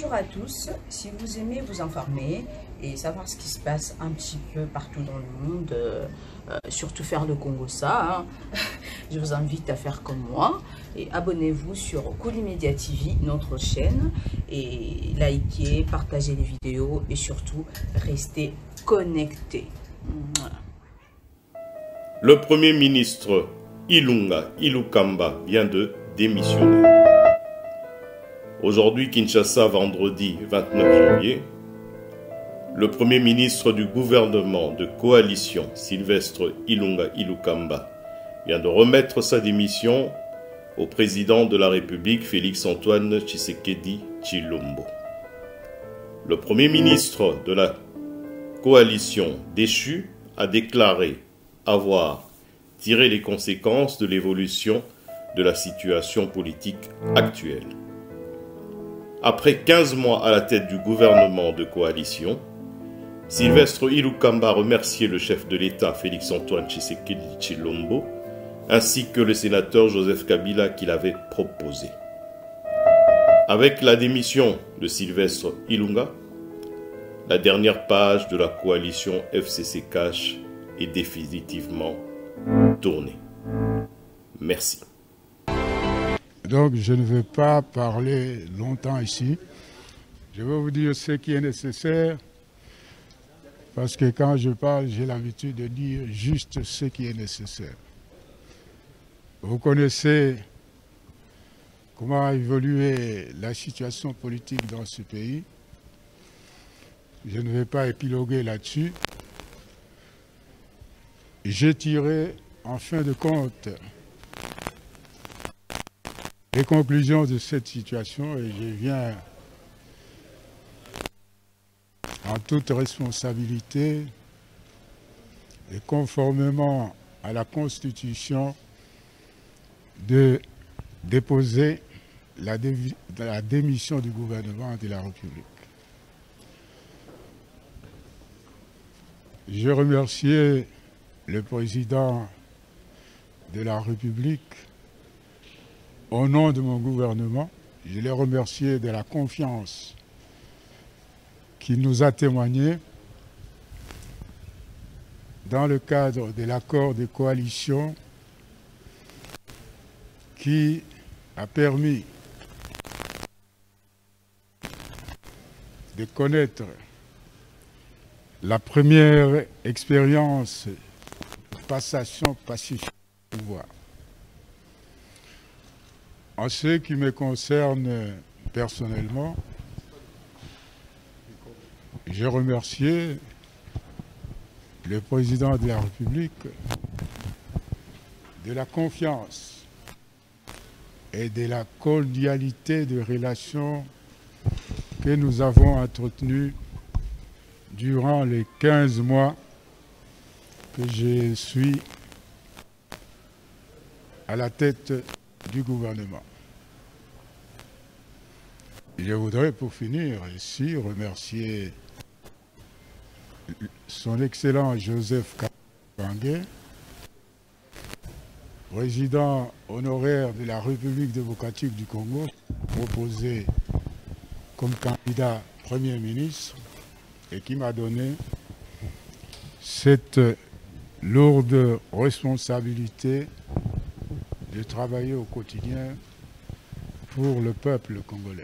Bonjour à tous, si vous aimez vous informer et savoir ce qui se passe un petit peu partout dans le monde, surtout faire le Congo ça, je vous invite à faire comme moi et abonnez-vous sur Koulimedia TV, notre chaîne, et likez, partagez les vidéos et surtout restez connectés. Le Premier ministre Ilunga Ilukamba vient de démissionner. Aujourd'hui, Kinshasa, vendredi 29 janvier, le Premier ministre du gouvernement de coalition, Sylvestre Ilunga Ilukamba, vient de remettre sa démission au président de la République, Félix-Antoine Tshisekedi Tshilombo. Le Premier ministre de la coalition déchue a déclaré avoir tiré les conséquences de l'évolution de la situation politique actuelle. Après 15 mois à la tête du gouvernement de coalition, Sylvestre Ilukamba a remercié le chef de l'État Félix-Antoine Tshisekedi Tshilombo ainsi que le sénateur Joseph Kabila qui l'avait proposé. Avec la démission de Sylvestre Ilunga, la dernière page de la coalition FCC Cash est définitivement tournée. Merci. Donc je ne vais pas parler longtemps ici. Je vais vous dire ce qui est nécessaire parce que quand je parle, j'ai l'habitude de dire juste ce qui est nécessaire. Vous connaissez comment a évolué la situation politique dans ce pays. Je ne vais pas épiloguer là-dessus. J'ai tiré en fin de compte les conclusions de cette situation et je viens en toute responsabilité et conformément à la Constitution de déposer la démission du gouvernement de la République. Je remercie le président de la République au nom de mon gouvernement. Je l'ai remercié de la confiance qu'il nous a témoignée dans le cadre de l'accord de coalition qui a permis de connaître la première expérience de passation pacifique du pouvoir. En ce qui me concerne personnellement, je remercie le président de la République de la confiance et de la cordialité de relations que nous avons entretenues durant les 15 mois que je suis à la tête du gouvernement. Je voudrais pour finir ici remercier son Excellent Joseph Kabila, président honoraire de la République démocratique du Congo, proposé comme candidat Premier ministre et qui m'a donné cette lourde responsabilité de travailler au quotidien pour le peuple congolais.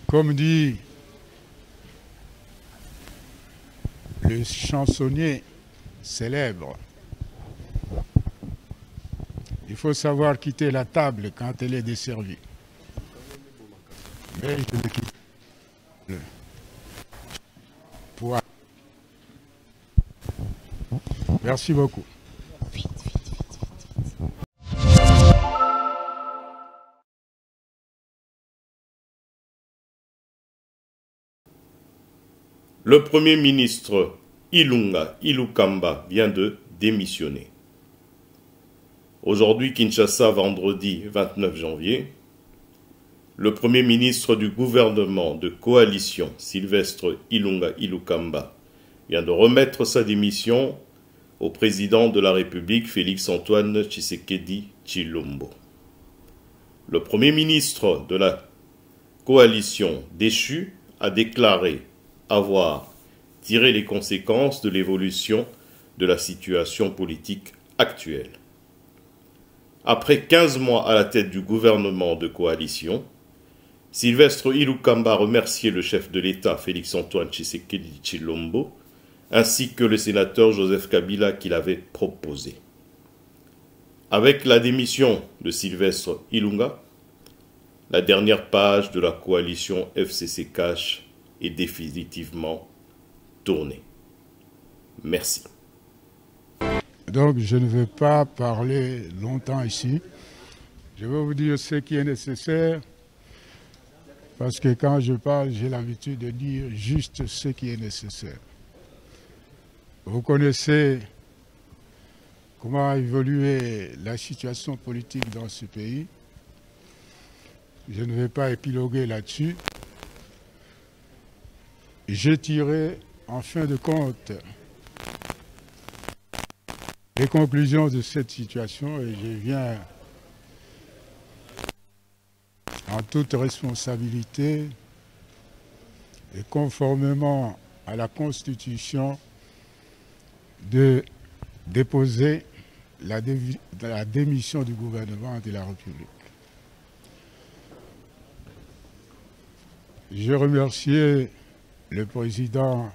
Comme dit le chansonnier célèbre, il faut savoir quitter la table quand elle est desservie. Mais je ne quitte le poids. Merci beaucoup. Le Premier ministre Ilunga Ilukamba vient de démissionner. Aujourd'hui, Kinshasa, vendredi 29 janvier, le Premier ministre du gouvernement de coalition, Sylvestre Ilunga Ilukamba, vient de remettre sa démission au président de la République, Félix-Antoine Tshisekedi Tshilombo. le Premier ministre de la coalition déchue a déclaré avoir tiré les conséquences de l'évolution de la situation politique actuelle. Après 15 mois à la tête du gouvernement de coalition, Sylvestre Ilukamba a remercié le chef de l'État Félix-Antoine Tshisekedi Tshilombo ainsi que le sénateur Joseph Kabila qui l'avait proposé. Avec la démission de Sylvestre Ilunga, la dernière page de la coalition FCC Cash est définitivement tournée. Merci. Donc je ne vais pas parler longtemps ici. Je vais vous dire ce qui est nécessaire. Parce que quand je parle, j'ai l'habitude de dire juste ce qui est nécessaire. Vous connaissez comment a évolué la situation politique dans ce pays. Je ne vais pas épiloguer là-dessus. J'ai tiré, en fin de compte, les conclusions de cette situation et je viens en toute responsabilité et conformément à la Constitution de déposer la démission du gouvernement de la République. Je remercie le président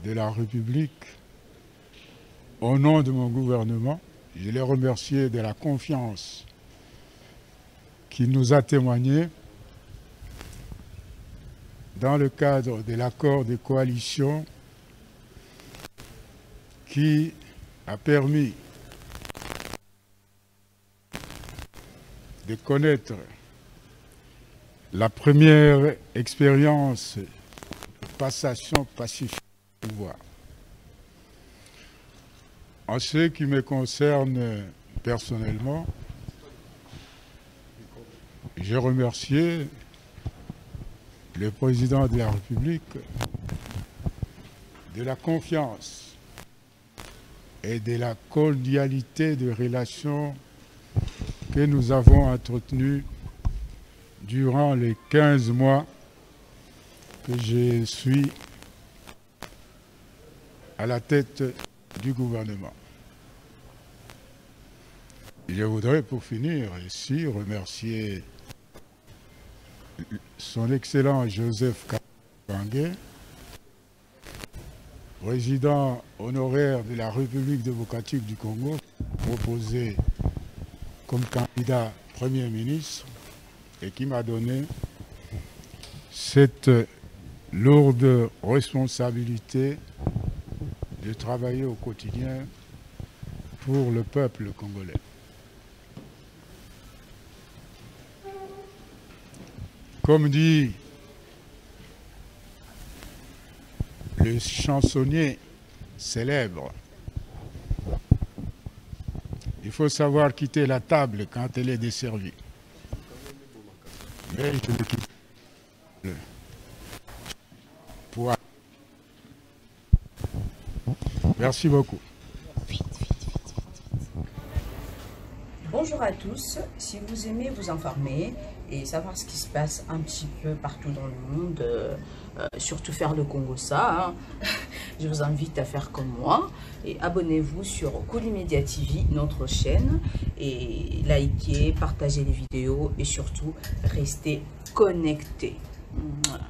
de la République au nom de mon gouvernement. Je l'ai remercié de la confiance qu'il nous a témoigné dans le cadre de l'accord de coalition qui a permis de connaître la première expérience de passation pacifique du pouvoir. En ce qui me concerne personnellement, je remercie le président de la République de la confiance et de la cordialité de relations que nous avons entretenues durant les 15 mois que je suis à la tête du gouvernement. Je voudrais pour finir ici remercier son Excellent Joseph Kabila, président honoraire de la République démocratique du Congo, proposé comme candidat Premier ministre et qui m'a donné cette lourde responsabilité de travailler au quotidien pour le peuple congolais. Comme dit le chansonnier célèbre, il faut savoir quitter la table quand elle est desservie. Mais je ne quitte pas. Merci beaucoup. Bonjour à tous, si vous aimez vous informer et savoir ce qui se passe un petit peu partout dans le monde, surtout faire le Congo ça, je vous invite à faire comme moi et abonnez-vous sur Kolimedia TV, notre chaîne, et likez, partagez les vidéos et surtout restez connectés. Voilà.